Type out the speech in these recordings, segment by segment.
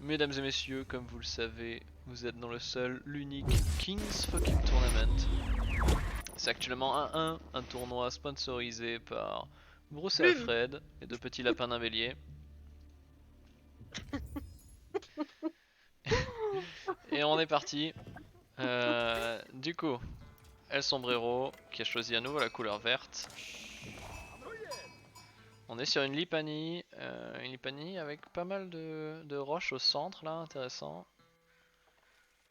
Mesdames et messieurs, comme vous le savez, vous êtes dans le seul, l'unique King's Fucking Tournament. C'est actuellement 1-1, un tournoi sponsorisé par Bruce et Alfred et de petits lapins d'un bélier. Et on est parti. Du coup, El Sombrero qui a choisi à nouveau la couleur verte. On est sur une Lipani avec pas mal de roches au centre là, intéressant.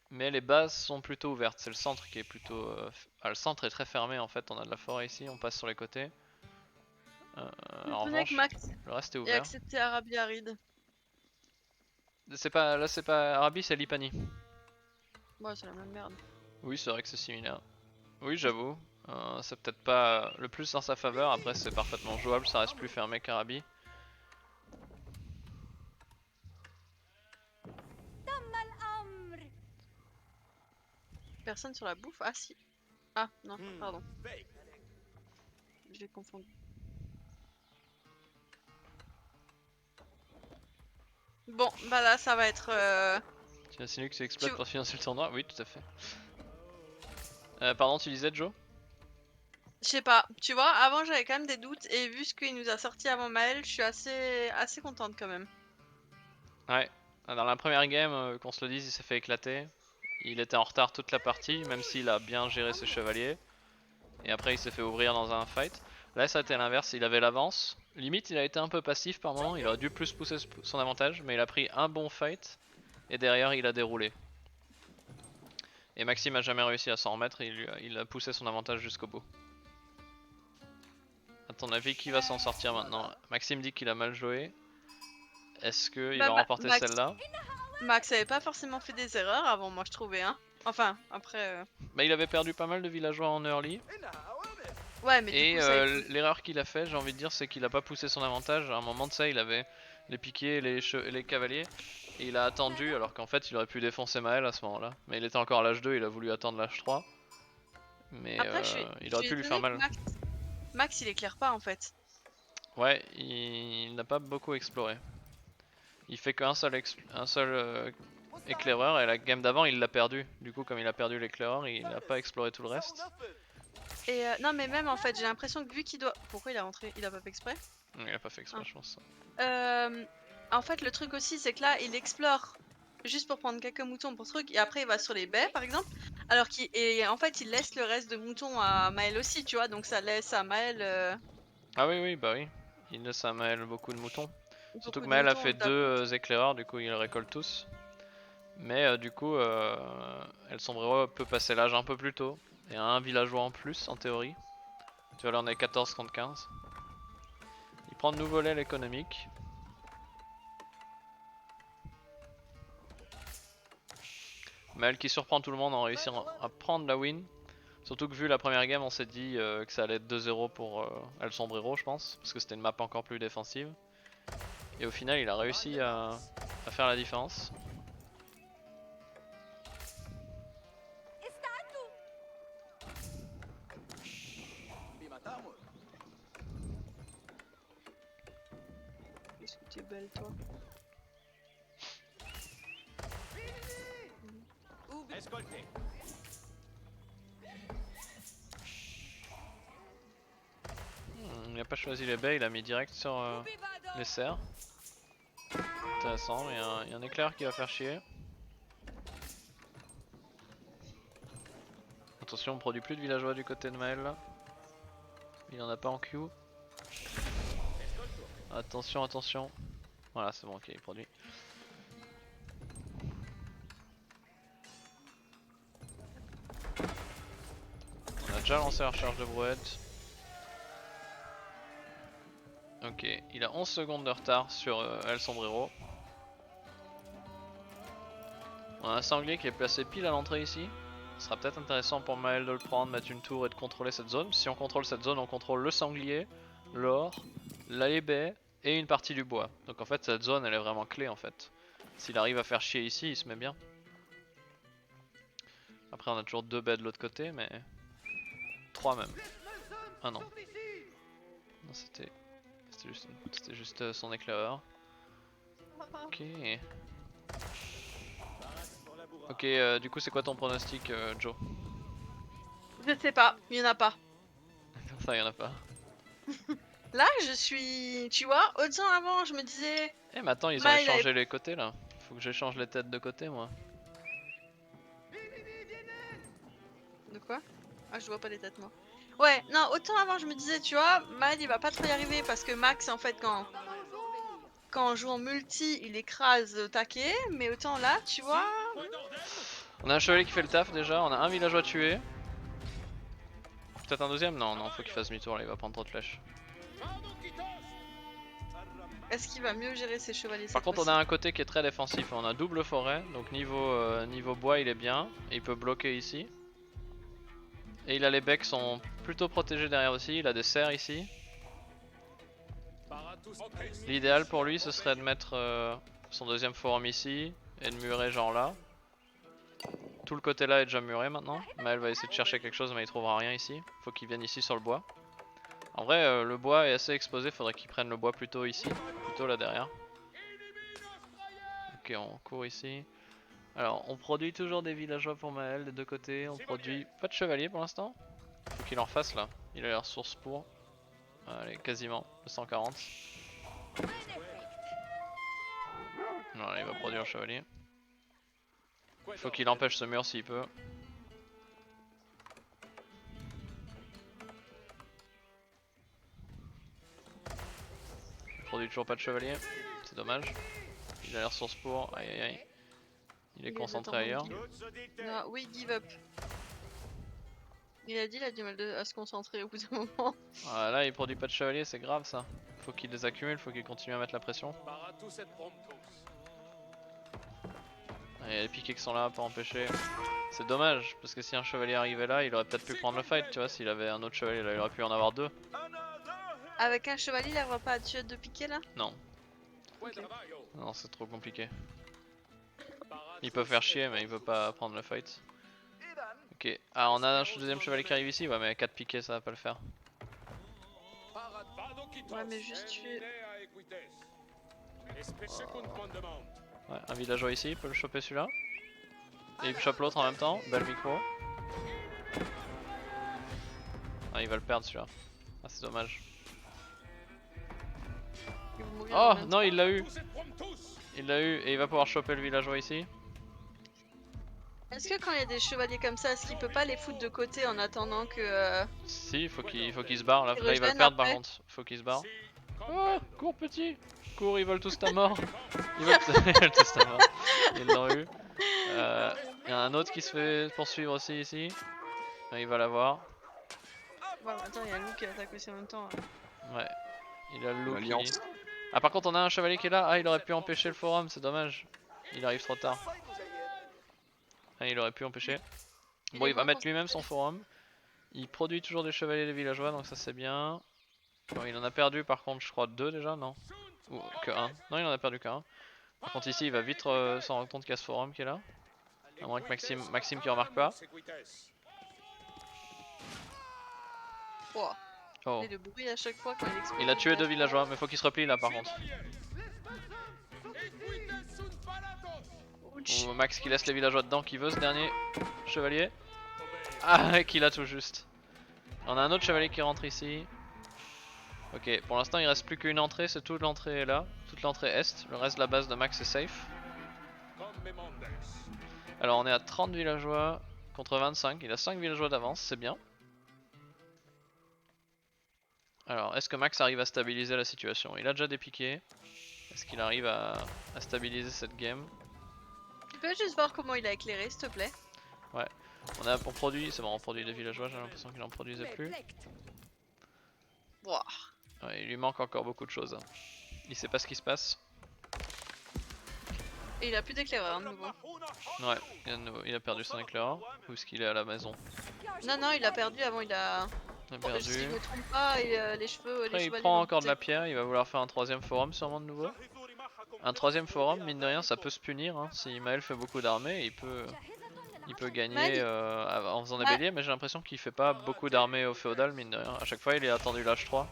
Mais les bases sont plutôt ouvertes, c'est le centre qui est plutôt... le centre est très fermé en fait, on a de la forêt ici, on passe sur les côtés. En avec revanche, Max le reste est et ouvert. accepter Arabie Aride. Là c'est pas Arabi, c'est Lipani. Ouais, c'est la même merde. Oui, c'est vrai que c'est similaire. Oui, j'avoue. C'est peut-être pas le plus dans sa faveur, après c'est parfaitement jouable, ça reste plus fermé qu'Arabi. Personne sur la bouffe? Ah si. Ah non, pardon. J'ai confondu. Bon, bah là, ça va être... Tu insinues que c'est Tu... exploite pour financer le tournoi? Oui, tout à fait. Pardon, tu disais Joe? Je sais pas, tu vois, avant j'avais quand même des doutes et vu ce qu'il nous a sorti avant Maël, je suis assez contente quand même. Ouais. Dans la première game, qu'on se le dise, il s'est fait éclater. Il était en retard toute la partie, même s'il a bien géré ses chevaliers. Et après il s'est fait ouvrir dans un fight. Là ça a été l'inverse, il avait l'avance. Limite il a été un peu passif par moment, il aurait dû plus pousser son avantage, mais il a pris un bon fight. Et derrière il a déroulé. Et Maxime a jamais réussi à s'en remettre, il a poussé son avantage jusqu'au bout. A ton avis, qui va s'en sortir maintenant? Maxime dit qu'il a mal joué. Est-ce qu'il Bah va remporter Max, celle-là? Max avait pas forcément fait des erreurs avant, moi je trouvais, hein. Enfin, après... Bah il avait perdu pas mal de villageois en early. Ouais, mais du Et coup ça... l'erreur qu'il a fait, j'ai envie de dire, c'est qu'il a pas poussé son avantage. À un moment de ça, il avait les piquiers et les cavaliers. Et il a attendu, alors qu'en fait, il aurait pu défoncer Maël à ce moment-là. Mais il était encore à l'âge 2, il a voulu attendre l'âge 3. Mais Après, il je aurait suis pu lui faire étonnée que mal. Max il éclaire pas en fait. Ouais, il n'a pas beaucoup exploré. Il fait qu'un seul, éclaireur et la game d'avant il l'a perdu. Du coup, comme il a perdu l'éclaireur, il n'a pas exploré tout le reste. Et non, mais même en fait, j'ai l'impression que vu qu'il doit... Pourquoi il est rentré? Il a pas fait exprès? Il a pas fait exprès, Ah. je pense. En fait, le truc aussi, c'est que là, il explore juste pour prendre quelques moutons pour truc, et après il va sur les baies, par exemple. Alors qu'il et en fait, il laisse le reste de moutons à Maël aussi, tu vois. Donc ça laisse à Maël Ah oui, oui, bah oui. Il laisse à Maël beaucoup de moutons. Surtout que beaucoup de Maël a moutons. fait deux éclaireurs, du coup il récolte tous. Mais du coup, El Sombrero peut passer l'âge un peu plus tôt. Et a un villageois en plus, en théorie. Tu vois, là on est 14 contre 15. Il prend de nouveau l'aile économique. Maël qui surprend tout le monde en réussissant à prendre la win. Surtout que vu la première game, on s'est dit que ça allait être 2-0 pour El Sombrero, je pense. Parce que c'était une map encore plus défensive. Et au final, il a réussi à faire la différence. Qu'est-ce que t'es belle, toi. Il n'a pas choisi les baies, il a mis direct sur les serres. Intéressant, il y a un éclair qui va faire chier. Attention, on produit plus de villageois du côté de Maël là. Il en a pas en queue. Attention, attention. Voilà, c'est bon, ok, il produit. On a déjà lancé la recharge de brouette. Ok, il a 11 secondes de retard sur El Sombrero. On a un sanglier qui est placé pile à l'entrée ici. Ce sera peut-être intéressant pour Maël de le prendre, mettre une tour et de contrôler cette zone. Si on contrôle cette zone, on contrôle le sanglier, l'or, la baie et une partie du bois. Donc en fait cette zone elle est vraiment clé en fait. S'il arrive à faire chier ici, il se met bien. Après on a toujours 2 baies de l'autre côté, mais 3 même. Ah non. Non, c'était juste son éclaireur. Ok. Ok, du coup c'est quoi ton pronostic Joe? Je sais pas, il y en a pas. Ça y en a pas. Là, je suis, tu vois, autant avant, je me disais, Eh mais attends, ils ont Maël avait... échangé les côtés là. Faut que j'échange les têtes de côté moi. De quoi? Ah, je vois pas les têtes, moi. Ouais, non, autant avant, je me disais, tu vois, Maël, il va pas trop y arriver parce que Max, en fait, quand on joue en multi, il écrase au taquet, mais autant là, tu vois... On a un chevalier qui fait le taf déjà, on a un villageois tué. Peut-être un deuxième? Non, non, faut qu'il fasse demi-tour là, il va prendre trop de flèches. Est-ce qu'il va mieux gérer ses chevaliers Par cette contre on fois-ci? a un côté qui est très défensif, on a double forêt, donc niveau bois il est bien, et il peut bloquer ici. Et il a les becs sont plutôt protégés derrière aussi, il a des serres ici. L'idéal pour lui ce serait de mettre son deuxième forum ici, et de murer genre là. Tout le côté là est déjà muré maintenant, Maël va essayer de chercher quelque chose mais il trouvera rien ici, faut qu'il vienne ici sur le bois. En vrai le bois est assez exposé, faudrait qu'il prenne le bois plutôt ici, plutôt là derrière. Ok, on court ici. Alors, on produit toujours des villageois pour Maël des deux côtés. On produit pas de chevalier pour l'instant. Faut qu'il en fasse là. Il a les ressources pour. Allez, quasiment 240. Voilà, il va produire un chevalier. Faut qu'il empêche ce mur s'il peut. Il produit toujours pas de chevalier. C'est dommage. Il a les ressources pour. Aïe aïe aïe. Il est concentré ailleurs. Non, oui, give up. Il a dit, il a du mal à se concentrer au bout d'un moment. Ah, là, il produit pas de chevalier, c'est grave ça. Faut qu'il les accumule, faut qu'il continue à mettre la pression. Il y a les piquets qui sont là pour empêcher. C'est dommage, parce que si un chevalier arrivait là, il aurait peut-être pu prendre le fight, tu vois, s'il avait un autre chevalier là, il aurait pu en avoir deux. Avec un chevalier, il n'arrive pas à tuer de piquer là? Non, Ok. non, c'est trop compliqué. Il peut faire chier, mais il veut pas prendre le fight. Ok, ah, on a un deuxième chevalier qui arrive ici, ouais, mais 4 piquets ça va pas le faire. Ouais, mais juste tuer. Ouais, un villageois ici, il peut le choper celui-là. Et il chope l'autre en même temps, belle micro. Ah, il va le perdre celui-là. Ah, c'est dommage. Il va mourir Oh en même non, temps. il l'a eu. Il l'a eu et il va pouvoir choper le villageois ici. Est-ce que quand il y a des chevaliers comme ça, est-ce qu'il peut pas les foutre de côté en attendant que. Si, faut qu'il se barre là. Qu'ils Là, il va le reviennent perdre par après? contre. Faut qu'il se barre. Oh, cours petit. Cours, ils veulent tous ta mort. Ils veulent tous ta mort. Ils l'ont eu. Il y a un autre qui se fait poursuivre aussi ici. Il va l'avoir. Bon, attends, il y a Lou qui attaque aussi en même temps. Ouais. Il a le loup qui... L'alliance. Ah par contre on a un chevalier qui est là. Ah il aurait pu empêcher le forum, c'est dommage. Il arrive trop tard. Ah, il aurait pu empêcher. Bon il va mettre lui-même son forum. Il produit toujours des chevaliers des villageois donc ça c'est bien. Bon il en a perdu par contre je crois 2 déjà non? Ou que 1. Non il en a perdu qu'un. Par contre ici il va vite s'en rendre compte qu'il y a ce forum qui est là. À moins que Maxime qui remarque pas. Wow. Oh. Et le bruit à chaque fois quand il explose. Il a tué 2 villageois mais faut qu'il se replie là par contre. Ouch. Ou Max qui laisse les villageois dedans qui veut ce dernier chevalier. Ah qu'il a tout juste. On a un autre chevalier qui rentre ici. Ok, pour l'instant il reste plus qu'une entrée, c'est toute l'entrée là, toute l'entrée est, le reste de la base de Max est safe. Alors on est à 30 villageois contre 25, il a 5 villageois d'avance, c'est bien. Alors est-ce que Max arrive à stabiliser la situation? Il a déjà des piquets, est-ce qu'il arrive à stabiliser cette game? Tu peux juste voir comment il a éclairé, s'il te plaît? On produit, c'est bon on produit des villageois, j'ai l'impression qu'il en produisait plus. Wow. Ouais, il lui manque encore beaucoup de choses. Il sait pas ce qui se passe. Et il a plus d'éclaireur de nouveau. Ouais, il a perdu son éclaireur. Où est-ce qu'il est à la maison? Non, non, il a perdu avant, il a. Il a Si perdu. je me trompe pas, et, les cheveux. Après Les il chevaliers prend vont encore de la monter. pierre, il va vouloir faire un troisième forum sûrement de nouveau. Un troisième forum, mine de rien ça peut se punir, hein. Si Maël fait beaucoup d'armées il peut gagner Maël, en faisant des Ma- béliers, mais j'ai l'impression qu'il fait pas beaucoup d'armées au féodal mine de rien. À chaque fois il est attendu l'âge 3.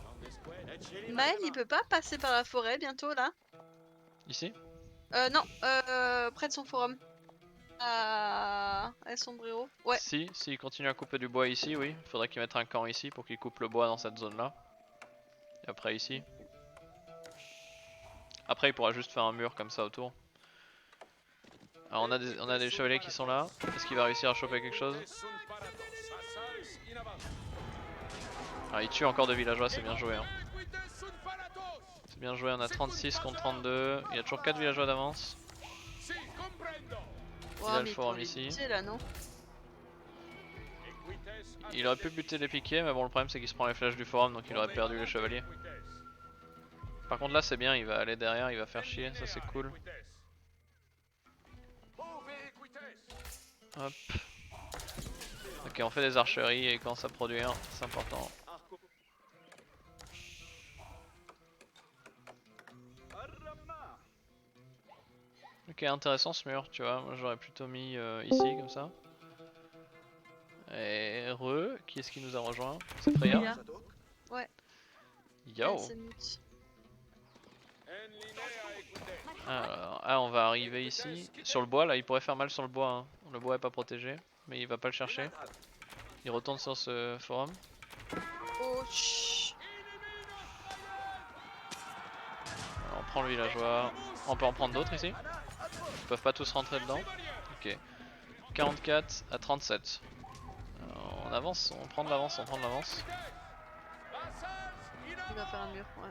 Maël, il peut pas passer par la forêt bientôt là? Ici? Non, près de son forum. Ah, El Sombrero. Ouais. Si, s'il continue à couper du bois ici, oui. Il faudrait qu'il mette un camp ici pour qu'il coupe le bois dans cette zone là. Et après ici. Après il pourra juste faire un mur comme ça autour. Alors on a des chevaliers qui sont là. Est-ce qu'il va réussir à choper quelque chose? Ah, il tue encore deux villageois, c'est bien joué. Hein. C'est bien joué, on a 36 contre 32. Il y a toujours 4 villageois d'avance. Il a Ouais, le mais il forum pourrait les ici. buter là, non? Il aurait pu buter les piquets, mais bon, le problème c'est qu'il se prend les flèches du forum donc il aurait perdu les chevaliers. Par contre, là c'est bien, il va aller derrière, il va faire chier, ça c'est cool. Hop. Ok, on fait des archeries et quand ça produit, c'est important. Ok, intéressant ce mur, tu vois. Moi j'aurais plutôt mis ici comme ça. Et qui est-ce qui nous a rejoint? C'est Freya? Freya. Ouais, elle Yo! s'est mute. Alors, ah, on va arriver ici. Sur le bois, là, il pourrait faire mal sur le bois. Hein. Le bois est pas protégé, mais il va pas le chercher. Il retourne sur ce forum. Oh, chut. Alors, on prend le villageois. On peut en prendre d'autres ici? Ils peuvent pas tous rentrer dedans. Ok. 44 à 37. Alors, on avance, on prend de l'avance, on prend de l'avance. Il va faire un mur, ouais.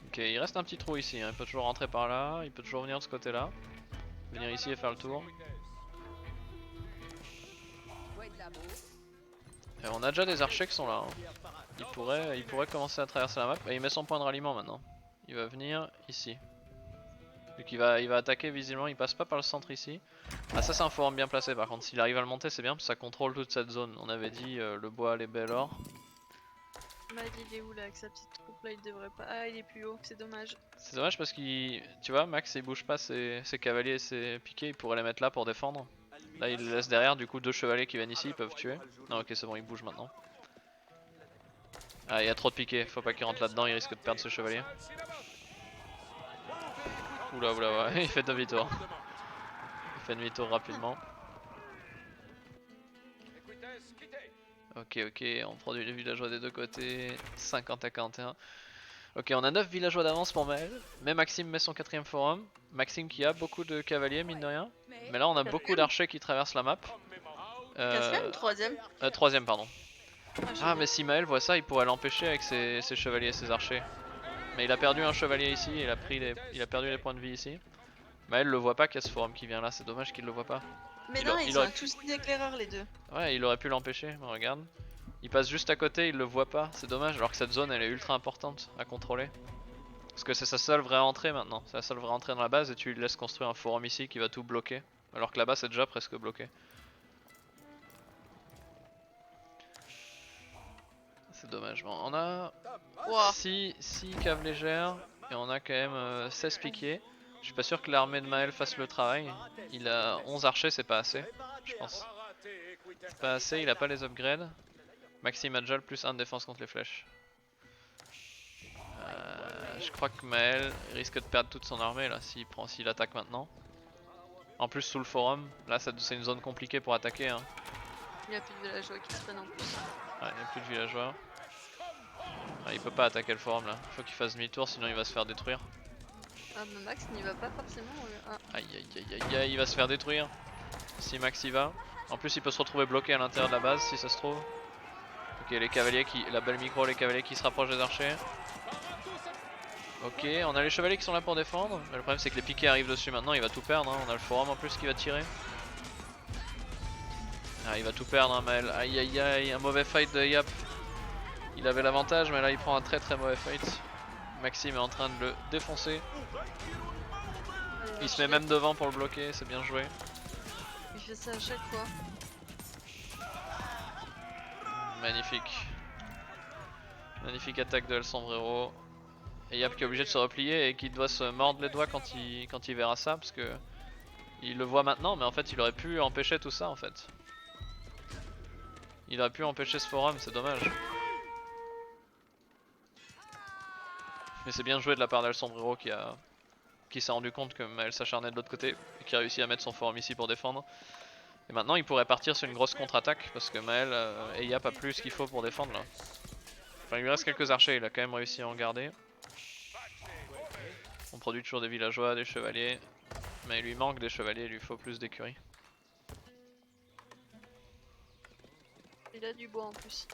Ok, il reste un petit trou ici. Hein. Il peut toujours rentrer par là, il peut toujours venir de ce côté-là. Venir ici et faire le tour. Et on a déjà des archers qui sont là. Hein. Il pourrait commencer à traverser la map. Et il met son point de ralliement maintenant. Il va venir ici. Donc il va attaquer visiblement, il passe pas par le centre ici. Ah ça c'est un forum bien placé par contre, s'il arrive à le monter c'est bien parce que ça contrôle toute cette zone. On avait dit le bois, les belles ors. Mad il est où là avec sa petite troupe là, il devrait pas. Ah, il est plus haut, c'est dommage. C'est dommage parce qu'il... Tu vois Max il bouge pas ses cavaliers et ses piquets, il pourrait les mettre là pour défendre. Là il les laisse derrière, du coup deux chevaliers qui viennent ici ils peuvent tuer. Non ok c'est bon, il bouge maintenant. Ah il y a trop de piquets, faut pas qu'il rentre là-dedans, il risque de perdre ses chevaliers. Oula oula ouais, il fait demi-tour. Il fait demi-tour rapidement. Ok ok, on produit les villageois des deux côtés, 50 à 41. Ok, on a 9 villageois d'avance pour Maël, mais Maxime met son quatrième forum. Maxime qui a beaucoup de cavaliers mine de rien. Mais là on a beaucoup Quatrième? d'archers qui traversent la map. Quatrième ou troisième? Troisième pardon. Ah, j'ai Ah bien. mais si Maël voit ça, il pourrait l'empêcher avec ses chevaliers et ses archers. Mais il a perdu un chevalier ici, il a perdu les points de vie ici. Maël le voit pas qu'il y a ce forum qui vient là, c'est dommage qu'il le voit pas. Mais Il, non, il ils ont aurait un pu... souci d'éclaireur les deux. Ouais, il aurait pu l'empêcher, mais regarde. Il passe juste à côté, il le voit pas, c'est dommage, alors que cette zone elle est ultra importante à contrôler. Parce que c'est sa seule vraie entrée maintenant, c'est la seule vraie entrée dans la base et tu lui laisses construire un forum ici qui va tout bloquer. Alors que là-bas c'est déjà presque bloqué. C'est dommage, bon, on a Wow. 6 caves légères et on a quand même 16 piquiers. Je suis pas sûr que l'armée de Maël fasse le travail. Il a 11 archers, c'est pas assez, je pense. C'est pas assez, il a pas les upgrades. Maxime a déjà le plus 1 de défense contre les flèches. Je crois que Maël risque de perdre toute son armée là s'il attaque maintenant. En plus sous le forum, là c'est une zone compliquée pour attaquer. Hein. Il y a plus de villageois qui se prennent en plus. Ouais, il n'y a plus de villageois. Ah, il peut pas attaquer le forum là, il faut qu'il fasse demi-tour sinon il va se faire détruire. Ah, bah Max n'y va pas forcément. Ah. Aïe aïe aïe aïe aïe, il va se faire détruire. Si Max y va. En plus il peut se retrouver bloqué à l'intérieur de la base si ça se trouve. Ok, les cavaliers qui... La belle micro, les cavaliers qui se rapprochent des archers. Ok, on a les chevaliers qui sont là pour défendre. Mais le problème c'est que les piquets arrivent dessus maintenant, il va tout perdre. Hein. On a le forum en plus qui va tirer. Ah, il va tout perdre, hein, Maël. Aïe aïe aïe, un mauvais fight de Yap. Il avait l'avantage, mais là il prend un très mauvais fight. Maxime est en train de le défoncer. Il se met même devant pour le bloquer, c'est bien joué. Il fait ça à chaque fois. Magnifique. Magnifique attaque de El Sombrero. Et Yap qui est obligé de se replier et qui doit se mordre les doigts quand il verra ça parce que il le voit maintenant mais en fait il aurait pu empêcher tout ça en fait. Il aurait pu empêcher ce forum, c'est dommage. Mais c'est bien joué de la part d'El Sombrero qui s'est rendu compte que Maël s'acharnait de l'autre côté et qui a réussi à mettre son forum ici pour défendre. Et maintenant il pourrait partir sur une grosse contre-attaque parce que Maël et Yap a plus ce qu'il faut pour défendre là. Enfin il lui reste quelques archers, il a quand même réussi à en garder. On produit toujours des villageois, des chevaliers, mais il lui manque des chevaliers, il lui faut plus d'écuries. Il a du bois en plus.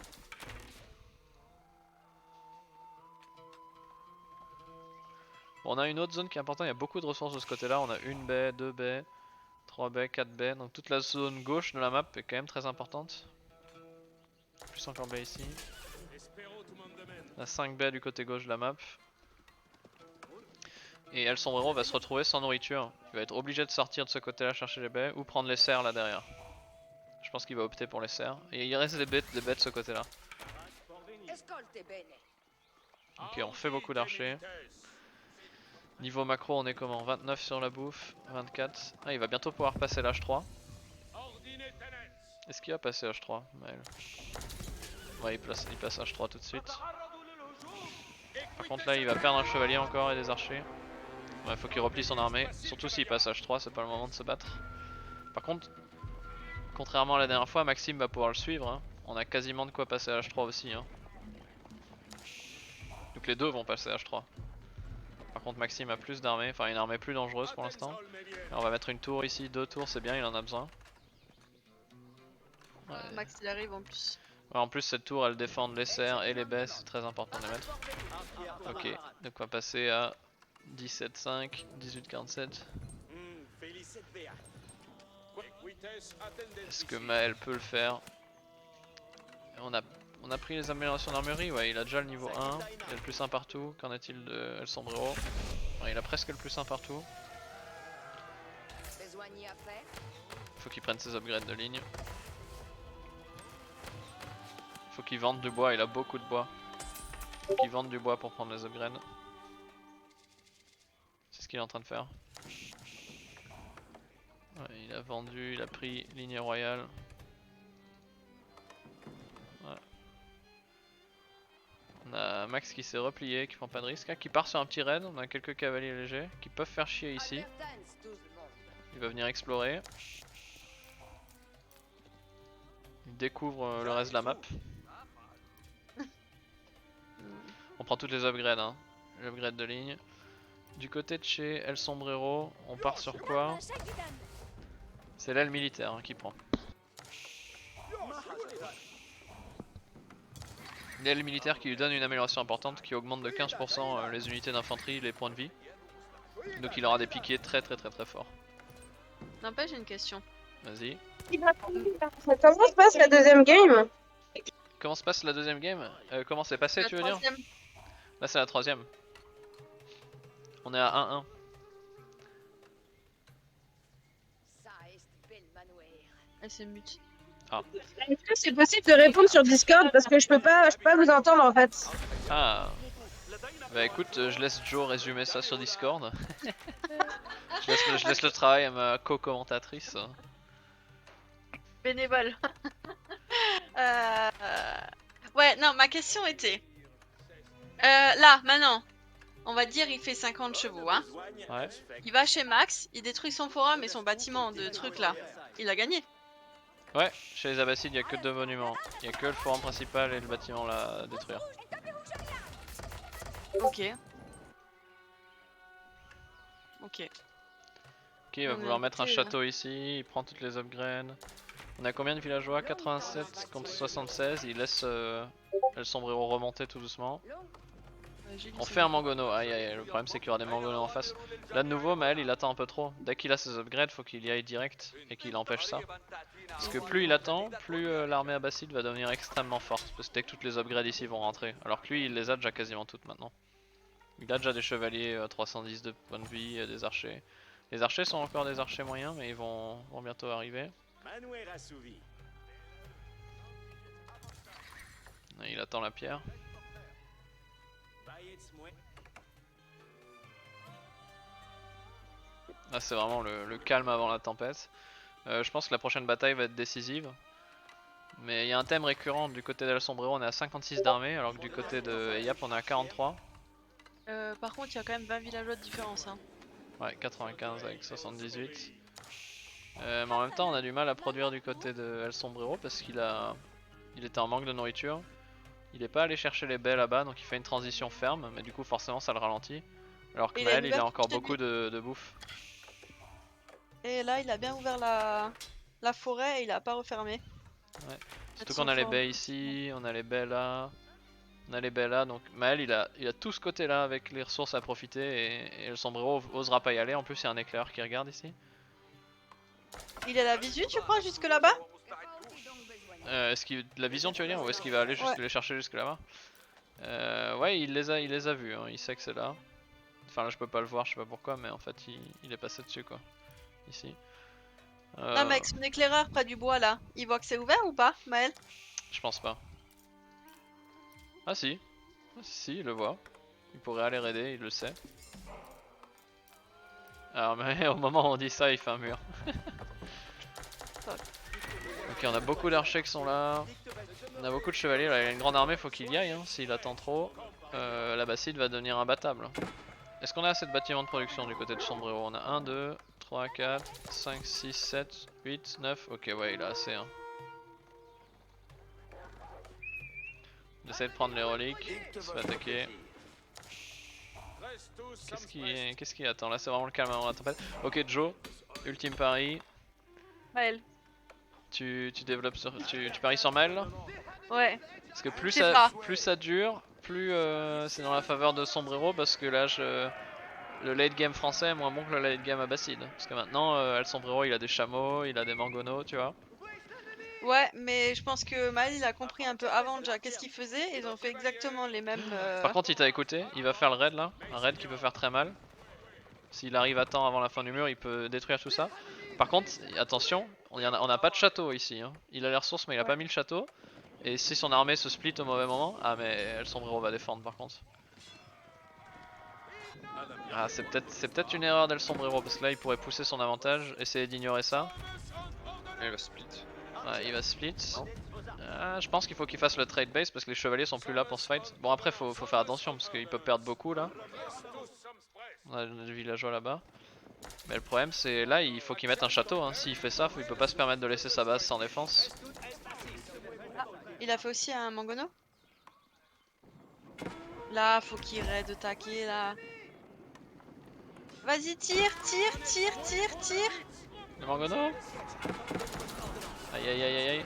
Bon, on a une autre zone qui est importante, il y a beaucoup de ressources de ce côté là, on a une baie, 2 baies, 3 baies, 4 baies, donc toute la zone gauche de la map est quand même très importante. Plus encore baies ici. On a 5 baies du côté gauche de la map. Et El Sombrero va se retrouver sans nourriture. Il va être obligé de sortir de ce côté là chercher les baies ou prendre les cerfs là derrière. Je pense qu'il va opter pour les cerfs. Et il reste des bêtes de ce côté là. Ok, on fait beaucoup d'archers. Niveau macro on est comment? 29 sur la bouffe, 24. Ah il va bientôt pouvoir passer l'H3. Est-ce qu'il va passer H3? Ouais il passe H3 tout de suite. Par contre là il va perdre un chevalier encore et des archers. Ouais faut qu'il replie son armée. Surtout s'il passe H3 c'est pas le moment de se battre. Par contre, contrairement à la dernière fois, Maxime va pouvoir le suivre. Hein. On a quasiment de quoi passer à H3 aussi. Hein. Donc les deux vont passer à H3. Par contre Maxime a plus d'armées, enfin une armée plus dangereuse pour l'instant. On va mettre une tour ici, 2 tours c'est bien, il en a besoin. Ouais. Max il arrive en plus. Ouais, en plus cette tour elle défend les serres et les baies, c'est très important de les mettre. Ok, donc on va passer à 17,5, 18,47. Est-ce que Maël peut le faire? On a pris les améliorations d'armurerie, ouais il a déjà le niveau 1, il a le plus 1 partout, qu'en est-il de El Sombrero? Ouais, il a presque le plus 1 partout. Faut qu'il prenne ses upgrades de ligne. Faut qu'il vende du bois, il a beaucoup de bois. Faut qu'il vende du bois pour prendre les upgrades. C'est ce qu'il est en train de faire. Ouais, il a vendu, il a pris ligne royale. Ouais. On a Max qui s'est replié, qui prend pas de risque, hein, qui part sur un petit raid. On a quelques cavaliers légers qui peuvent faire chier ici. Il va venir explorer. Il découvre le reste de la map. On prend toutes les upgrades, hein. Les upgrades de ligne. Du côté de chez El Sombrero, on part sur quoi? C'est l'aile militaire hein, qui prend. L'aile militaire qui lui donne une amélioration importante qui augmente de 15% les unités d'infanterie, les points de vie. Donc il aura des piquets très forts. N'empêche, j'ai une question. Vas-y. Comment se passe la deuxième game? Comment se passe la deuxième game? Comment c'est passé tu veux dire? Là c'est la troisième. On est à 1-1. Elle se mute. Ah. Est-ce que c'est possible de répondre sur Discord parce que je peux pas vous entendre en fait. Ah. Bah écoute, je laisse Joe résumer ça sur Discord. je laisse le travail à ma co-commentatrice. Bénévole. Ouais, non, ma question était... là, maintenant, on va dire il fait 50 chevaux, hein. Ouais. Il va chez Max, il détruit son forum et son bâtiment de trucs là. Il a gagné. Ouais, chez les Abbassides, il n'y a que 2 monuments. Il n'y a que le forum principal et le bâtiment là à détruire. Ok. Ok. Ok, il va vouloir mettre un château ici, il prend toutes les upgrades. On a combien de villageois? 87 contre 76, il laisse El Sombrero remonter tout doucement. On fait un mangono, aïe aïe, le problème c'est qu'il y aura des mangonos en face. Là de nouveau Maël il attend un peu trop, dès qu'il a ses upgrades faut qu'il y aille direct et qu'il empêche ça. Parce que plus il attend, plus l'armée abbasside va devenir extrêmement forte, parce que dès que toutes les upgrades ici vont rentrer. Alors que lui il les a déjà quasiment toutes maintenant. Il a déjà des chevaliers 310 de points de vie, des archers. Les archers sont encore des archers moyens mais ils vont bientôt arriver. Il attend la pierre. Là c'est vraiment le calme avant la tempête. Je pense que la prochaine bataille va être décisive. Mais il y a un thème récurrent du côté d'El Sombrero, on est à 56 d'armée alors que du côté de Eyap on est à 43. Par contre il y a quand même 20 villageois de différence hein. Ouais, 95 avec 78. Mais en même temps, on a du mal à produire du côté de El Sombrero parce il était en manque de nourriture. Il est pas allé chercher les baies là-bas, donc il fait une transition ferme, mais du coup forcément ça le ralentit. Alors que Et il a une Maël, il a ouverture encore chez beaucoup lui. de bouffe. Et là, il a bien ouvert la forêt et il a pas refermé. Ouais. Mettre Surtout qu'on son a les fort baies bâtiment. ici, on a les baies là, on a les baies là, donc Maël il a tout ce côté là avec les ressources à profiter et El Sombrero osera pas y aller. En plus il y a un éclaireur qui regarde ici. Il a la visu, tu crois, jusque là-bas? Est-ce qu'il la vision tu veux dire ou est-ce qu'il va aller Ouais. les chercher jusque là-bas? Ouais, il les a vus, hein. Il sait que c'est là. Enfin là je peux pas le voir, je sais pas pourquoi, mais en fait il est passé dessus quoi, ici. Non, mais avec son éclaireur près du bois là, il voit que c'est ouvert ou pas, Maël? Je pense pas. Ah si, si, il le voit. Il pourrait aller raider, il le sait. Alors mais au moment où on dit ça, il fait un mur. Ok, on a beaucoup d'archers qui sont là. On a beaucoup de chevaliers, là il a une grande armée, faut qu'il y aille, hein. S'il attend trop, la Bastide va devenir imbattable. Est-ce qu'on a assez de bâtiments de production du côté de Sombrero? On a 1, 2, 3, 4, 5, 6, 7, 8, 9. Ok, ouais, il a assez. Hein. On essaie de prendre les reliques, il se fait attaquer. Qu'est-ce qui attend? Là c'est vraiment le calme avant la tempête. Ok Joe, ultime pari. Maël. Tu développes sur. Tu paries sur Maël là? Ouais. Parce que Je sais pas. plus ça dure, plus c'est dans la faveur de Sombrero parce que là le late game français est moins bon que le late game abbasside. Parce que maintenant El Sombrero il a des chameaux, il a des mangonos, tu vois. Ouais, mais je pense que Maël, il a compris un peu avant déjà qu'est-ce qu'il faisait. Ils ont fait exactement les mêmes. Par contre il t'a écouté, il va faire le raid là, un raid qui peut faire très mal. S'il arrive à temps avant la fin du mur, il peut détruire tout ça. Par contre, attention, on n'a pas de château ici. Hein. Il a les ressources mais il a Ouais. pas mis le château. Et si son armée se split au mauvais moment, ah mais El Sombrero va défendre par contre. Ah c'est peut-être une erreur d'El Sombrero parce que là il pourrait pousser son avantage, essayer d'ignorer ça. Et il va split. Ouais, il va split. Je pense qu'il faut qu'il fasse le trade base parce que les chevaliers sont plus là pour ce fight. Bon après faut faire attention parce qu'il peut perdre beaucoup là. On a des villageois là-bas. Mais le problème c'est là il faut qu'il mette un château. Hein. S'il fait ça, il peut pas se permettre de laisser sa base sans défense. Ah, il a fait aussi un mangono. Là, faut qu'il raide taquer là. Vas-y, tire, tire, tire, tire, tire. Le mangono. Aïe aïe aïe aïe aïe.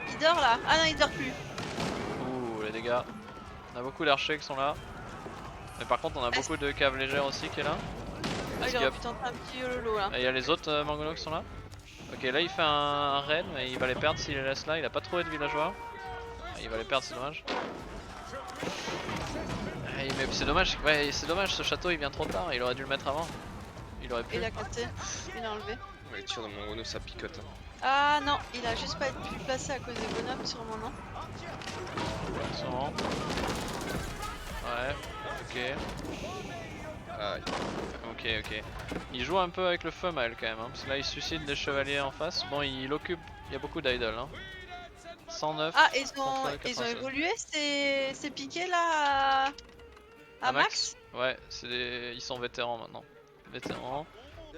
Il dort là. Ah non, il dort plus. Ouh les dégâts. On a beaucoup d'archers qui sont là. Mais par contre on a beaucoup de caves légères aussi qui est là. Ah, Est-ce il qu'il y a... aurait pu tenter un petit yololo là. Il y a les autres mangonos qui sont là. Ok là il fait un raid mais il va les perdre s'il les laisse là. Il a pas trouvé de villageois. Il va les perdre, c'est dommage. Mais c'est dommage, ouais, c'est dommage, ce château il vient trop tard, il aurait dû le mettre avant. Il aurait pu. Il a cassé. Il a enlevé. Ouais, les tirs de mon mono ça picote. Hein. Ah non, il a juste pas pu placer à cause des bonhommes, sûrement non. Sûrement. Ouais, ok. Aïe. Ok. Il joue un peu avec le feu mal quand même, hein, parce que là il suscite des chevaliers en face. Bon, il occupe, il y a beaucoup d'idoles. Hein. 109 Ah, contre ils ont 96. évolué ces piquets là à max. Ouais, ils sont vétérans maintenant. Vétérans.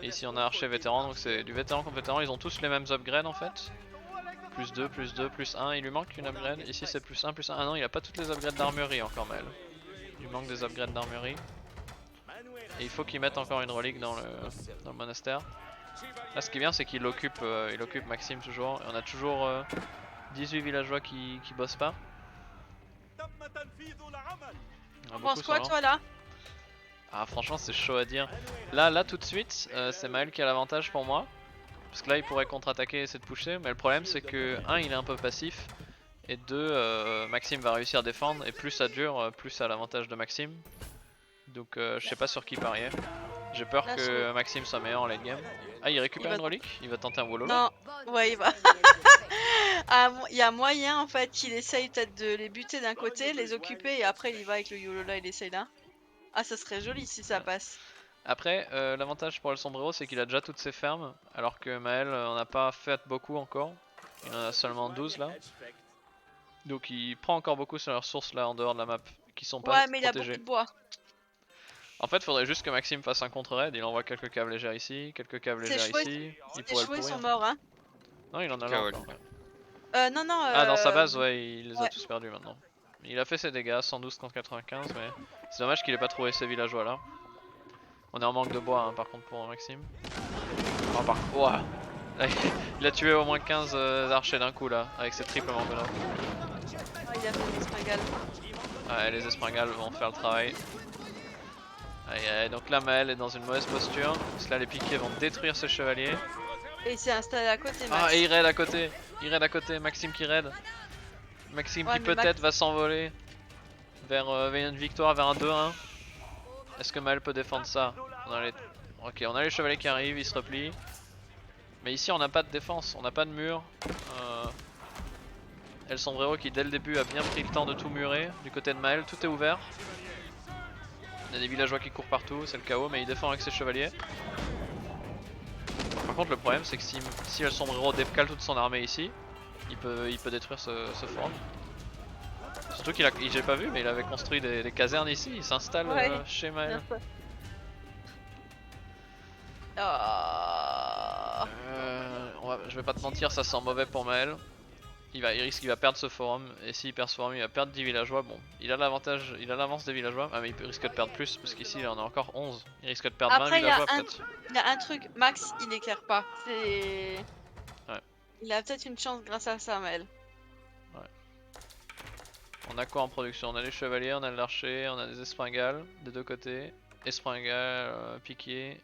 Et ici on a archer vétéran, donc c'est du vétéran contre vétéran. Ils ont tous les mêmes upgrades en fait. Plus 2, plus 1. Il lui manque une upgrade. Ici c'est plus 1, plus 1. Ah non, il a pas toutes les upgrades d'armurerie encore, Mel. Il lui manque des upgrades d'armurerie. Et il faut qu'il mette encore une relique dans le monastère. Là ce qui est bien c'est qu'il occupe, Maxime toujours. Et on a toujours 18 villageois qui bossent pas. On pense quoi toi là? Ah franchement c'est chaud à dire. Là tout de suite c'est Maël qui a l'avantage pour moi. Parce que là il pourrait contre-attaquer et essayer de pusher. Mais le problème c'est que 1 il est un peu passif. Et 2 Maxime va réussir à défendre. Et plus ça dure plus ça a l'avantage de Maxime. Donc je sais pas sur qui parier. J'ai peur Là, que Maxime soit meilleur en late game. Ah il récupère une relique? Il va tenter un wololo? Non, ouais il va. Ah, il y a moyen en fait qu'il essaye peut-être de les buter d'un côté, les occuper et après il y va avec le YOLO là, il essaye là. Ah ça serait joli si ça passe. Après l'avantage pour El Sombrero c'est qu'il a déjà toutes ses fermes. Alors que Maël on n'a pas fait beaucoup encore. Il en a seulement 12 là. Donc il prend encore beaucoup sur les ressources là en dehors de la map qui sont pas Ouais mais il a beaucoup protégées. de bois. En fait, faudrait juste que Maxime fasse un contre-raid. Il envoie quelques caves légères ici, quelques caves Ses légères chevaux, ici. Il Les pourrait le chevaux ils sont pourrir. morts, hein. Non, il en a Ok, là ouais, encore. lui. Ouais. Non, non, Ah, dans sa base, ouais, il les a ouais. tous perdus maintenant. Il a fait ses dégâts, 112 contre 95, mais c'est dommage qu'il ait pas trouvé ses villageois là. On est en manque de bois hein, par contre pour Maxime. Oh, Ouah. Là, il a tué au moins 15 archers d'un coup là, avec ses triples mangonaux. Ah, il a fait une espringale. Ouais, les espringales vont faire le travail. Aïe, aïe, donc là Maël est dans une mauvaise posture, parce que là les piquets vont détruire ce chevalier. Et il s'est installé à côté, Max. Ah, et il raid à côté, à côté, Maxime qui raid. Maxime Ouais, qui mais Max- peut-être va s'envoler vers une victoire, vers un 2-1. Est-ce que Maël peut défendre ça? Ok, on a les chevaliers qui arrivent, ils se replient. Mais ici on n'a pas de défense, on n'a pas de mur. El Sombrero qui dès le début a bien pris le temps de tout murer. Du côté de Maël, tout est ouvert. Il y a des villageois qui courent partout, c'est le chaos, mais il défend avec ses chevaliers. Par contre le problème c'est que si El Sombrero décale toute son armée ici, il peut détruire ce forum. Surtout j'ai pas vu, mais il avait construit des casernes ici, il s'installe Ouais, chez Maël. bien sûr. Oh. Je vais pas te mentir, ça sent mauvais pour Maël. Il risque qu'il va perdre ce forum, et s'il perd ce forum, il va perdre 10 villageois. Bon, il a l'avantage, il a l'avance des villageois, mais il risque de perdre plus, parce qu'ici il en a encore 11. Il risque de perdre 20 Après, villageois peut-être. il y a un truc, Max, il éclaire pas. C'est. Ouais. Il a peut-être une chance grâce à ça, Maël. On a quoi en production? On a les chevaliers, on a l'archer, on a des espringales des deux côtés. Espringales, piquier.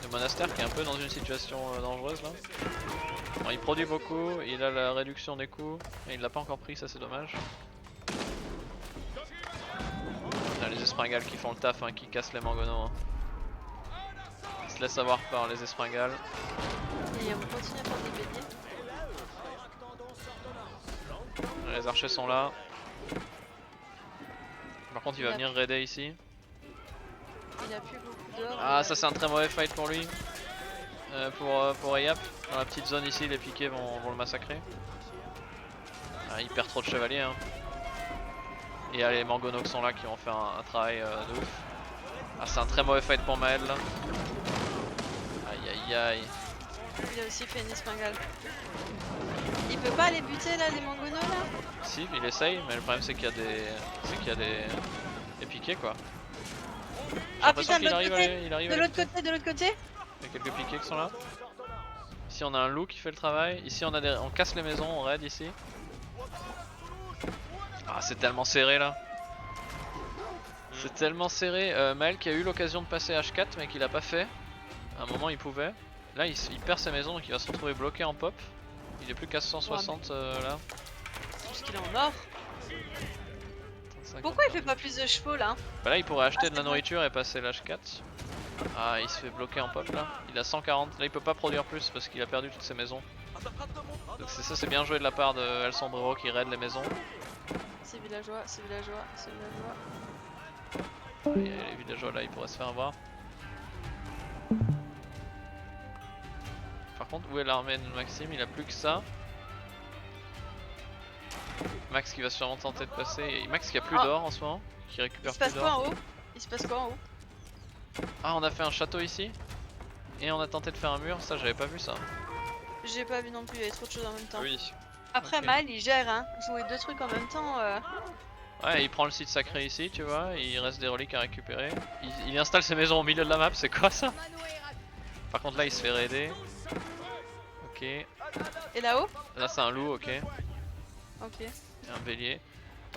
Le monastère qui est un peu dans une situation dangereuse là. Bon, il produit beaucoup, il a la réduction des coûts, mais il l'a pas encore pris, ça c'est dommage. On a les espringales qui font le taf, hein, qui cassent les mangonaux. Hein. Ils se laissent avoir par les espringales. Et on continue à faire des béliers. Les archers sont là. Par contre il va venir raider ici. Il a plus beaucoup d'or. Ah, ça c'est un très mauvais fight pour lui. Pour Eyap. Dans la petite zone ici, les piquets vont le massacrer. Ah, il perd trop de chevaliers. Hein. Et il y a les mangonaux qui sont là qui vont faire un travail de ouf. Ah, c'est un très mauvais fight pour Maël là. Aïe aïe aïe. Il a aussi fait une espringale. Il peut pas les buter là, les mangonaux là? Si, il essaye, mais le problème c'est qu'il y a des piquets quoi. J'ai Ah l'impression putain, de qu'il l'autre arrive côté! il arrive De à l'autre les côté, de l'autre côté! Il y a quelques piquets qui sont là. Ici on a un loup qui fait le travail. Ici on casse les maisons, on raid ici. Ah, c'est tellement serré là. C'est tellement serré. Maël qui a eu l'occasion de passer H4 mais qui l'a pas fait. À un moment il pouvait. Là il perd ses maisons donc il va se retrouver bloqué en pop. Il est plus qu'à 160 là. Parce qu'il est en or. 35. Pourquoi il fait pas plus de chevaux là? Bah là il pourrait acheter Ah, de la c'est nourriture et passer l'H4. Ah, il se fait bloquer en pop là. Il a 140. Là il peut pas produire plus parce qu'il a perdu toutes ses maisons. Donc ça c'est bien joué de la part de El Sombrero qui raid les maisons. C'est villageois, c'est villageois, c'est villageois. Et les villageois là ils pourraient se faire avoir. Par contre où est l'armée de Maxime? Il a plus que ça. Max qui va sûrement tenter de passer. Et Max qui a plus Ah. d'or en ce moment. Qui Il récupère se plus passe quoi en d'or. haut? Il se passe quoi en haut? Ah, on a fait un château ici. Et on a tenté de faire un mur. Ça j'avais pas vu ça. J'ai pas vu non plus, il y avait trop de choses en même temps. Oui. Après Ok. Maël il gère hein, jouer deux trucs en même temps. Ouais, il prend le site sacré ici, tu vois. Il reste des reliques à récupérer. Il installe ses maisons au milieu de la map. C'est quoi ça? Par contre là il se fait raider. Ok. Et là-haut? Là c'est un loup, ok. Ok. Et un bélier.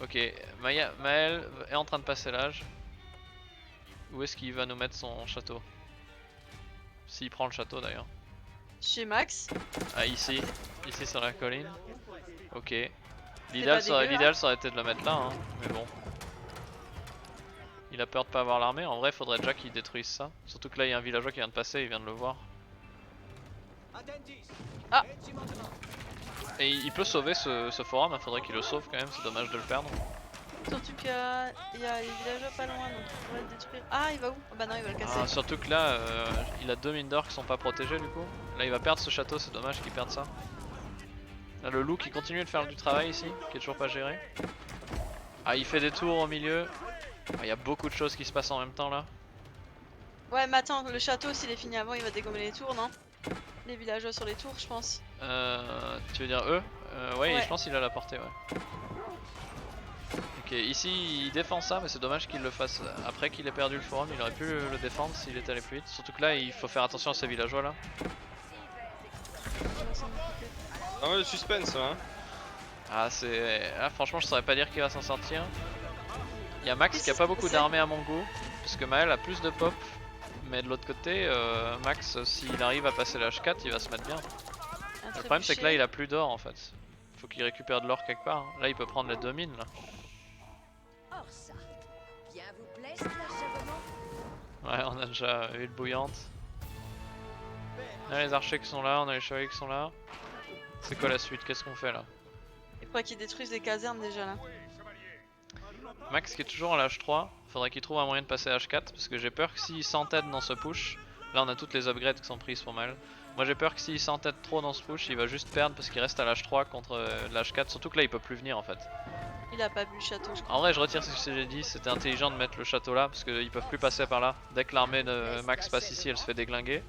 Ok, Maël est en train de passer l'âge. Où est-ce qu'il va nous mettre son château? S'il prend le château d'ailleurs. Chez Max. Ah, ici sur la colline. Ok. pas L'idéal dégueu, hein. ça aurait été de le mettre là, hein. Mais bon. Il a peur de pas avoir l'armée. En vrai, faudrait déjà qu'il détruise ça. Surtout que là, il y a un villageois qui vient de passer, il vient de le voir. Ah. Et il peut sauver ce forum, il faudrait qu'il le sauve quand même, c'est dommage de le perdre. Surtout qu'il y a les villageois pas loin donc il pourrait le détruire. Ah il va où? Oh, bah non il va le casser. Ah, surtout que là, il a 2 mines d'or qui sont pas protégées du coup. Là, il va perdre ce château, c'est dommage qu'il perde ça. Là, le loup qui continue de faire du travail ici, qui est toujours pas géré. Ah, il fait des tours au milieu. Il y a beaucoup de choses qui se passent en même temps là. Ouais, mais attends, le château, s'il est fini avant, il va dégommer les tours, non? Les villageois sur les tours, je pense. Tu veux dire eux? Ouais, Ouais. je pense qu'il a la portée, ouais. Ok, ici il défend ça, mais c'est dommage qu'il le fasse après qu'il ait perdu le forum. Il aurait pu le défendre s'il était allé plus vite. Surtout que là, il faut faire attention à ces villageois là. Ah ouais, le suspense, hein. Ah, franchement, je saurais pas dire qu'il va s'en sortir. Il y a Max qui a pas beaucoup c'est- d'armée à mon goût, parce que Maël a plus de pop. Mais de l'autre côté, Max, s'il arrive à passer l'H4, il va se mettre bien. Le problème, c'est que là, il a plus d'or en fait. Faut qu'il récupère de l'or quelque part, hein. Là, il peut prendre les 2 mines là. Or ça, bien vous plaît cet achèvement? Ouais, on a déjà huile bouillante. On a les archers qui sont là, on a les chevaliers qui sont là. C'est quoi la suite? Qu'est-ce qu'on fait là? Il faudrait qu'ils détruisent les casernes déjà là. Max qui est toujours à l'H3, faudrait qu'il trouve un moyen de passer à H4 parce que j'ai peur que s'il s'entête dans ce push, là on a toutes les upgrades qui sont prises pour mal. Moi j'ai peur que s'il s'entête trop dans ce push, il va juste perdre parce qu'il reste à l'H3 contre l'H4, surtout que là il peut plus venir en fait. Il a pas vu le château, je crois. En vrai je retire ce que j'ai dit, c'était intelligent de mettre le château là parce qu'ils peuvent plus passer par là. Dès que l'armée de Max passe ici, elle se fait déglinguer.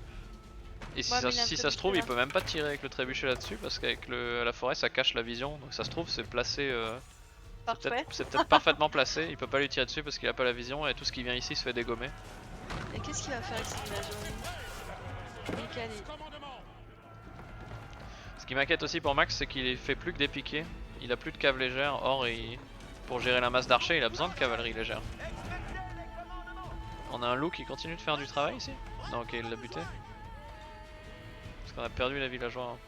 Et si, Ouais, ça, mais il a un si ça se trébuchet, trouve, il là. peut même pas tirer avec le trébuchet là-dessus parce qu'avec la forêt ça cache la vision. Donc ça se trouve c'est placé... Parfait. c'est peut-être parfaitement placé, il peut pas lui tirer dessus parce qu'il a pas la vision et tout ce qui vient ici se fait dégommer. Et qu'est-ce qu'il va faire avec ces villageois? Nickel, Ce qui m'inquiète aussi pour Max, c'est qu'il fait plus que des piquets. Il a plus de cave légère. Or, pour gérer la masse d'archers, il a besoin de cavalerie légère. On a un loup qui continue de faire du travail ici? Non, ok, il l'a buté. Parce qu'on a perdu les villageois. Hein.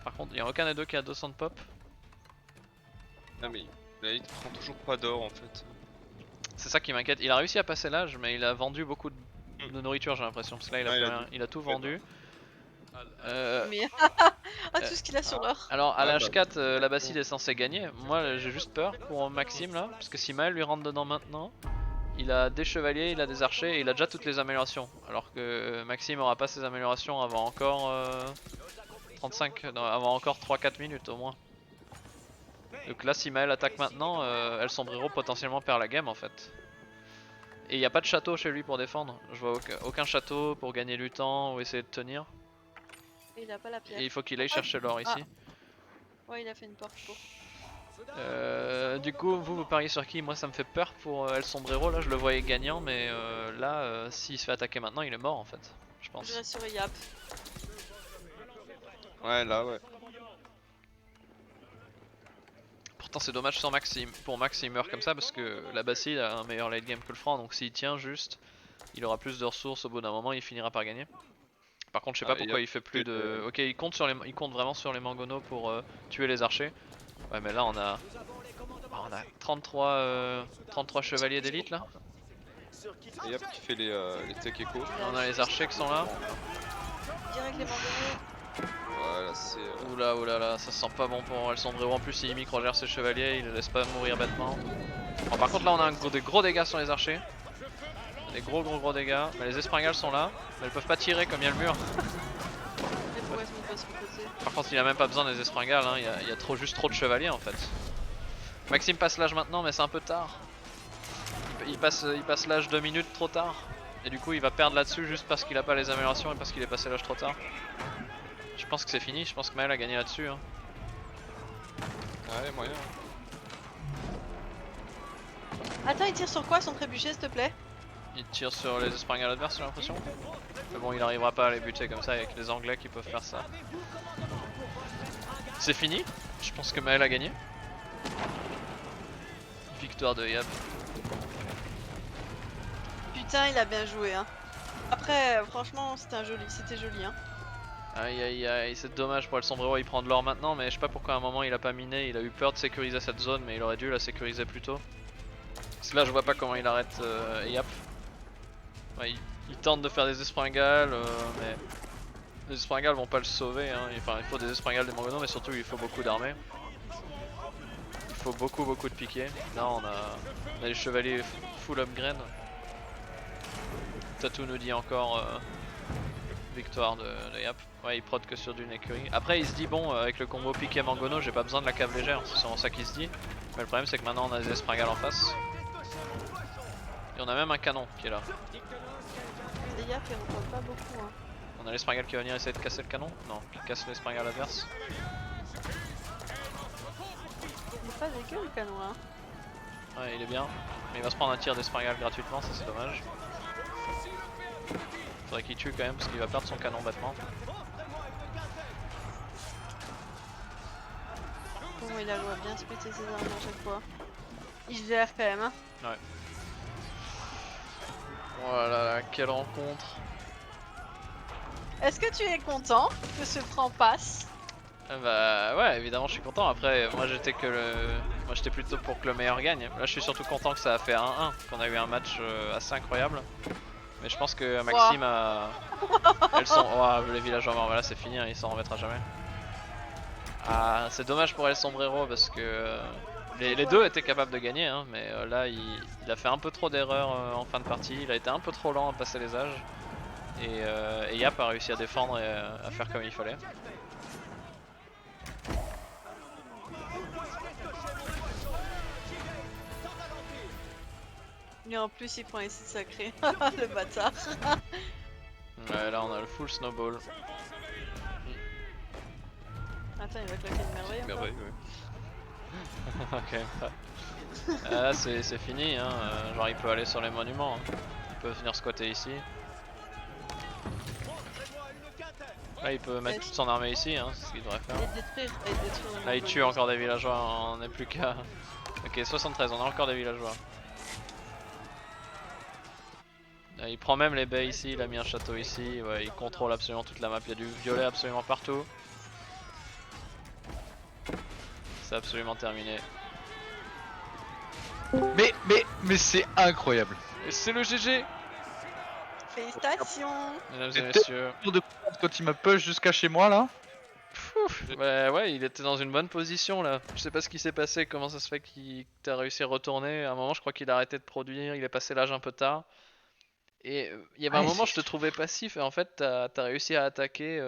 Par contre, il n'y a aucun des deux qui a 200 de pop. Ah mais là il prend toujours pas d'or en fait. C'est ça qui m'inquiète. Il a réussi à passer l'âge, mais il a vendu beaucoup de nourriture, j'ai l'impression. Parce que là, il a, Ouais, plus il a rien. Il a tout vendu. mais ah, tout ce qu'il a sur l'or. Alors à Ouais, la bah, H4, la Bastille est censée gagner. Moi j'ai juste peur pour Maxime là, parce que si Maël lui rentre dedans maintenant, il a des chevaliers, il a des archers et il a déjà toutes les améliorations. Alors que Maxime aura pas ses améliorations avant encore 35, non, avant encore 3-4 minutes au moins. Donc là si Maël attaque maintenant, El Sombrero potentiellement perd la game en fait. Et il n'y a pas de château chez lui pour défendre. Je vois aucun château pour gagner du temps ou essayer de tenir. Et il a pas la pierre. Et il faut qu'il aille chercher l'or ici. Ouais, il a fait une porte pour. Du coup, vous pariez sur qui? Moi ça me fait peur pour El Sombrero, là je le voyais gagnant, mais là s'il se fait attaquer maintenant il est mort en fait, je pense. Je reste sur Yap. Ouais là ouais. Pourtant c'est dommage sans Max, pour Max il meurt comme ça parce que la Bastille a un meilleur late game que le franc, donc s'il tient juste, il aura plus de ressources, au bout d'un moment il finira par gagner. Par contre je sais pas pourquoi il fait plus de... Ok il compte vraiment sur les mangonos pour tuer les archers. Ouais mais là on a 33 chevaliers d'élite là. Et hop qui fait les tech echo. On a les archers qui sont là. Direct les mangonos. Voilà c'est... Oula oulala, ça sent pas bon pour El Sombrero. En plus il micro-gère ses chevaliers, il les laisse pas mourir bêtement. Bon, par contre là on a des gros dégâts sur les archers. Des gros dégâts. Mais les espringales sont là, mais elles peuvent pas tirer comme il y a le mur. Mais pourquoi se mettre pas sur le côté? Par contre il a même pas besoin des espringales, hein. Il y a juste trop de chevaliers en fait. Maxime passe l'âge maintenant mais c'est un peu tard. Il passe l'âge 2 minutes trop tard. Et du coup il va perdre là-dessus juste parce qu'il a pas les améliorations et parce qu'il est passé l'âge trop tard. Je pense que c'est fini, je pense que Maël a gagné là-dessus. Hein. Ouais moyen. Attends, il tire sur quoi son trébuchet, s'il te plaît? Il tire sur les espringales adverses j'ai l'impression. Mais bon il arrivera pas à les buter comme ça avec les anglais qui peuvent faire ça. C'est fini, je pense que Maël a gagné. Victoire de Yap. Putain, il a bien joué, hein. Après, franchement, c'était joli, hein. Aïe aïe aïe, c'est dommage pour El Sombrero, il prend de l'or maintenant, mais je sais pas pourquoi à un moment il a pas miné, il a eu peur de sécuriser cette zone, mais il aurait dû la sécuriser plus tôt. Parce que là je vois pas comment il arrête Yap. Ouais, il tente de faire des espringales, mais les espringales vont pas le sauver, hein. Enfin il faut des espringales des mangonos, mais surtout il faut beaucoup d'armées. Il faut beaucoup de piquets. Là on a les chevaliers full upgrade. Tatou nous dit encore victoire de Yap. Ouais, il prod que sur d'une écurie. Après, il se dit bon, avec le combo piqué Mangono, j'ai pas besoin de la cave légère. C'est sûrement ça qu'il se dit. Mais le problème, c'est que maintenant on a des Espringales en face. Et on a même un canon qui est là. Les gars, ils reprennent pas beaucoup. Hein. On a l'Espringale qui va venir essayer de casser le canon. Non, qui casse l'Espringale adverse. Il est pas dégueu le canon là. Ouais, il est bien. Mais il va se prendre un tir d'Espringale gratuitement, ça c'est dommage. Faudrait qu'il tue quand même parce qu'il va perdre son canon bêtement. Bon, il a à bien splitter ses armes à chaque fois. Il gère quand même. Hein. Ouais. Voilà, quelle rencontre. Est-ce que tu es content que ce franc passe? Bah ouais, évidemment je suis content. Après, moi j'étais plutôt pour que le meilleur gagne. Là je suis surtout content que ça a fait 1-1, qu'on a eu un match assez incroyable. Mais je pense que Maxime a... Elles sont... Oh, les villageois morts, voilà c'est fini, hein, il s'en remettra jamais. Ah, c'est dommage pour El Sombrero parce que les deux étaient capables de gagner, hein, mais là il a fait un peu trop d'erreurs en fin de partie. Il a été un peu trop lent à passer les âges. Et Yap a réussi à défendre et à faire comme il fallait. Et en plus, il prend les sites sacrés. Le bâtard. Ouais, là on a le full snowball. Attends, il va claquer une merveille. Merveille, ouais. Ok. Là c'est fini, hein. Genre il peut aller sur les monuments. Hein. Il peut venir squatter ici. Là il peut mettre toute son armée ici, hein, c'est ce qu'il devrait faire. Et détruire le Là il Mongol. tue encore des villageois, on n'est plus qu'à... Ok, 73, on a encore des villageois. Là, il prend même les baies ici, il a mis un château ici, ouais, il contrôle absolument toute la map, il y a du violet absolument partout. C'est absolument terminé. Mais c'est incroyable. Et c'est le GG, Félicitations. mesdames et C'était- messieurs. Quand il m'a push jusqu'à chez moi là. Bah ouais, il était dans une bonne position là. Je sais pas ce qui s'est passé, comment ça se fait qu'il t'a réussi à retourner. À un moment, je crois qu'il a arrêté de produire, il est passé l'âge un peu tard. Et il y avait un Ouais, moment, je te trouvais passif et en fait, t'as réussi à attaquer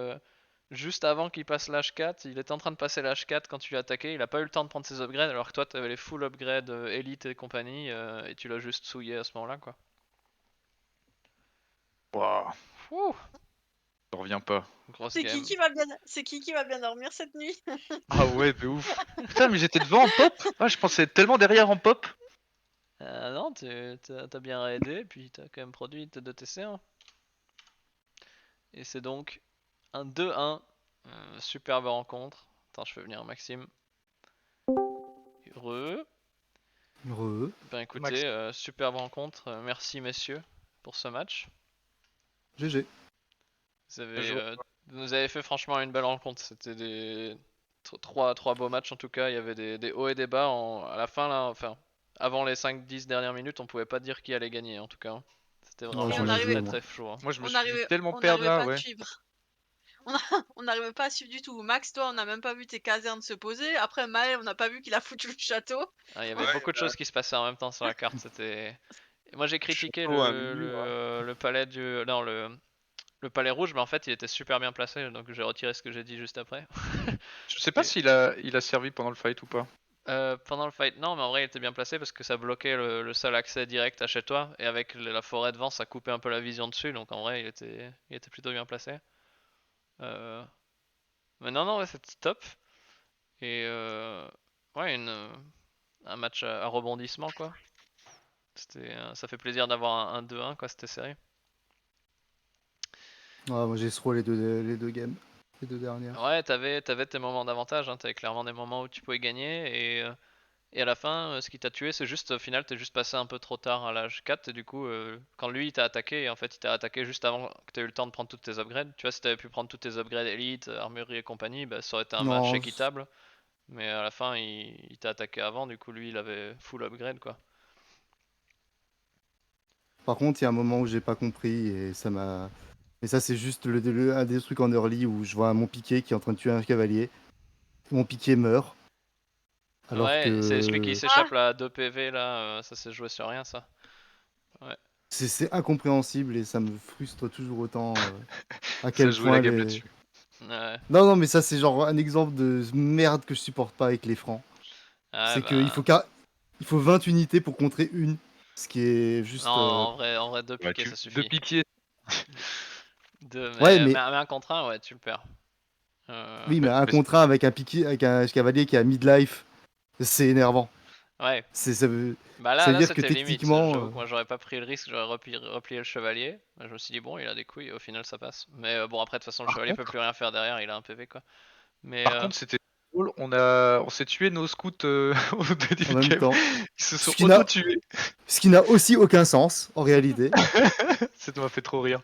juste avant qu'il passe l'âge 4. Il était en train de passer l'âge 4 quand tu l'as attaqué. Il a pas eu le temps de prendre ses upgrades alors que toi, t'avais les full upgrades Elite et compagnie et tu l'as juste souillé à ce moment-là quoi. Waouh, Ouh, je reviens pas. grosse C'est game. qui va bien dormir cette nuit? Ah ouais, de ouf. Putain, mais j'étais devant en pop. Ah, je pensais être tellement derrière en pop. Non, t'as bien raidé et puis t'as quand même produit tes 2 TC. Hein. Et c'est donc un 2-1. Superbe rencontre. Attends, je fais venir Maxime. Heureux. Ben écoutez, superbe rencontre. Superbe messieurs pour ce match. GG. Vous avez fait franchement une belle rencontre. C'était des trois beaux matchs en tout cas. Il y avait des hauts et des bas. À la fin là, enfin, avant les 5-10 dernières minutes, on pouvait pas dire qui allait gagner en tout cas. C'était vraiment j'en ai très joué, très chaud. Hein. Moi, je me On suis arrivait, vu tellement on perdre n'arrivait là, pas à ouais. suivre. On n'arrivait pas à suivre du tout. Max, toi, on n'a même pas vu tes casernes se poser. Après, Maël, on n'a pas vu qu'il a foutu le château. Ah, il y avait beaucoup de choses qui se passaient en même temps sur la carte. C'était. Et moi j'ai critiqué Château, un mur, le palais du. Non, le palais rouge, mais en fait il était super bien placé, donc j'ai retiré ce que j'ai dit juste après. Je sais pas s'il a servi pendant le fight ou pas. Pendant le fight, non, mais en vrai il était bien placé parce que ça bloquait le seul accès direct à chez toi, et avec la forêt devant ça coupait un peu la vision dessus, donc en vrai il était plutôt bien placé. Mais non, ouais, c'était top. Et ouais, un match à rebondissement quoi. Ça fait plaisir d'avoir un 2-1 quoi, c'était serré. Ah, moi j'ai scroll les deux games. Les deux dernières. Ouais, t'avais tes moments d'avantage, hein, t'avais clairement des moments où tu pouvais gagner et à la fin, ce qui t'a tué, c'est juste au final, t'es juste passé un peu trop tard à l'âge 4 et du coup, quand lui il t'a attaqué, en fait il t'a attaqué juste avant que t'aies eu le temps de prendre toutes tes upgrades. Tu vois, si t'avais pu prendre toutes tes upgrades élite, armurerie et compagnie, bah, ça aurait été un Non, match équitable. Mais à la fin, il t'a attaqué avant, du coup lui il avait full upgrade quoi. Par contre, il y a un moment où j'ai pas compris et ça m'a. Mais ça, c'est juste un des trucs en early où je vois mon piqué qui est en train de tuer un cavalier. Mon piqué meurt. Alors Ouais, que. c'est celui qui s'échappe là, 2 PV là, ça s'est joué sur rien ça. C'est incompréhensible et ça me frustre toujours autant à Ça quel jouait la point game les... là-dessus. Ouais, Non, non, mais ça, c'est genre un exemple de merde que je supporte pas avec les francs. ouais, C'est qu'il bah. faut, il faut 20 unités pour contrer une, ce qui est juste... Non, en vrai, deux Ouais, piquets ça deux suffit. piquets. Deux, Ouais, mais mais... un contre un, ouais, tu le perds. Oui, mais un Mais contre un avec un piqué, avec un cavalier qui a midlife, c'est énervant. Ouais, Ça veut, bah ça veut là dire que c'était limite. techniquement... J'avoue que moi j'aurais pas pris le risque, j'aurais replié le chevalier. Bah, je me suis dit, bon, il a des couilles, au final ça passe. Mais bon, après, de toute façon, le par chevalier peut contre, plus rien faire derrière, il a un PV quoi. Mais c'était drôle. On s'est tué nos scouts au début en de même game. temps. Ils se Ce sont qui n'a auto-tués. ce qui n'a aussi aucun sens, en réalité. Ça m'a fait trop rire.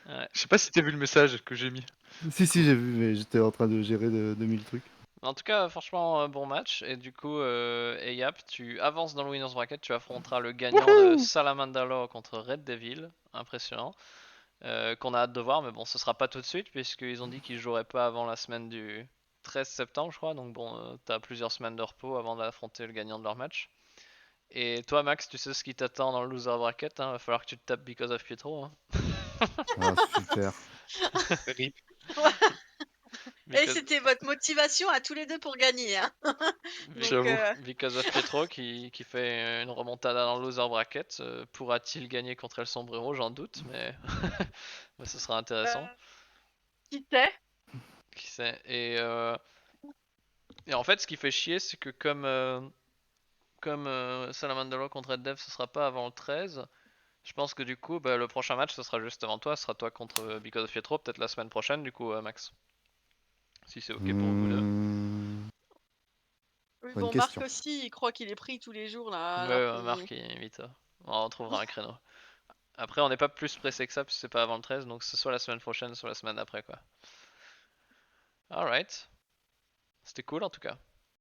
ouais. Je sais pas si t'as vu le message que j'ai mis. Si, si, j'ai vu, mais j'étais en train de gérer 2000 trucs. En tout cas, franchement, bon match. Et du coup, Eyap, tu avances dans le Winners Bracket, tu affronteras le gagnant de Salamander Law contre Red Devil. Impressionnant. Qu'on a hâte de voir, mais bon, ce sera pas tout de suite, puisqu'ils ont dit qu'ils joueraient pas avant la semaine du 13 septembre, je crois. Donc bon, t'as plusieurs semaines de repos avant d'affronter le gagnant de leur match. Et toi, Max, tu sais ce qui t'attend dans le loser bracket, hein. Va falloir que tu te tapes Because of Pietro. Hein. Ah, super. Rip. Et Because, c'était votre motivation à tous les deux pour gagner. Hein. Donc, J'avoue. Because of Pietro qui fait une remontada dans le loser bracket. Pourra-t-il gagner contre El Sombrero? J'en doute, mais... mais ce sera intéressant. qui sait Qui sait. Et en fait, ce qui fait chier, c'est que comme Salamander Law contre Red Dev, ce sera pas avant le 13. Je pense que du coup, bah, le prochain match, ce sera juste avant toi. Ce sera toi contre Because of Pietro, peut-être la semaine prochaine, du coup, Max. Si c'est ok pour vous deux. Oui, Bonne bon, Marc question. aussi, il croit qu'il est pris tous les jours là. Ouais, Alors qu'il- Marc, vite. On trouvera un créneau. Après, on n'est pas plus pressé que ça, puisque c'est pas avant le 13, donc c'est soit la semaine prochaine, soit la semaine d'après, quoi. Alright. C'était cool en tout cas.